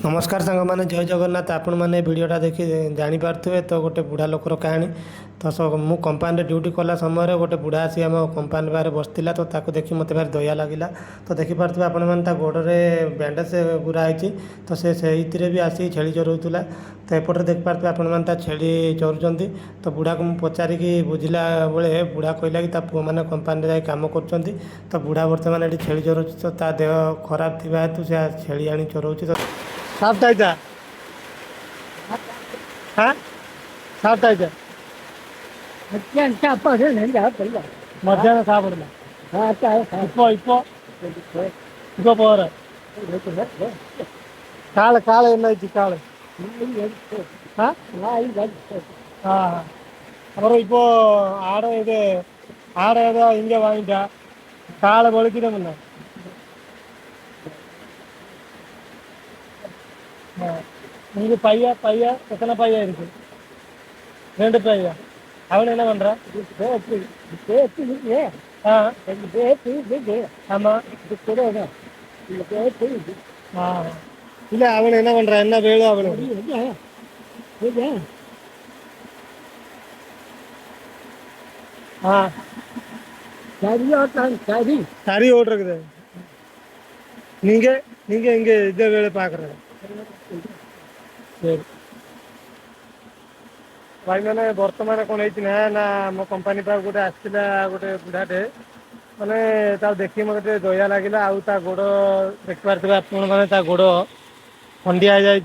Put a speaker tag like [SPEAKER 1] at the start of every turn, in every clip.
[SPEAKER 1] नमस्कार सांग मैंने जय जगन्नाथ आपण मैंने भिडटा देखी जापारे तो गोटे बुढ़ा लोकर कहानी तो मु कंपानी ड्यूटी कला समय गोटे बुढ़ा आसी आम कंपानी बाहर बसला तो ताको देखी मत भारी दया लगिला तो देखिपे आपण मैंने गोड़े बैंडेज गुराई तो से भी आसी छेली चरौला तो एपटे देखिपे आपण मैंने छेली चरुँच तो बुढ़ा को मुझे पचारिकी बुझिला बेले बुढ़ा कहला कि पुआ मैंने कंपानी जा कम कर तो बुढ़ा बर्तमान ये छेली चरौच तो ता देह खराब थी हेतु से छेली आनी चरौच तो साफ टाइटा हाँ साफ टाइटा मध्याह्न सापड़ला इप्पो पोर काले काले काले हाँ हाँ अपर इप्पो आड़ இது ஆடை ஏதோ இங்கே வாங்கிட்டா காலை கொளுத்திட முன்ன நீங்க பையா பையா எத்தனை பையா இருக்கு ரெண்டு பையா அவன் என்ன பண்றான் ஆமா இல்ல அவன் என்ன பண்றான் என்ன வேணும் அவனுக்கு சரி ஓட்டுருக்குது நீங்க நீங்க இங்க இதை வேலை பாக்குறது सर भाई मैंने बर्तमान कौन है ना मो कंपानी पाक गोटे आसला गोटे बुढ़ाटे मैंने देखी मत दया लगे आ गोड़ देख पारे आपण मैंने गोड़ खंडिया हो जाए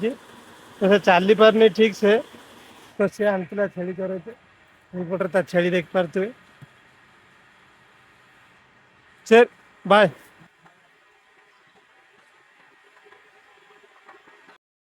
[SPEAKER 1] तो से चली पारनी ठीक से तो सी आनता छेली चरते छेली देख पारे सर बाय।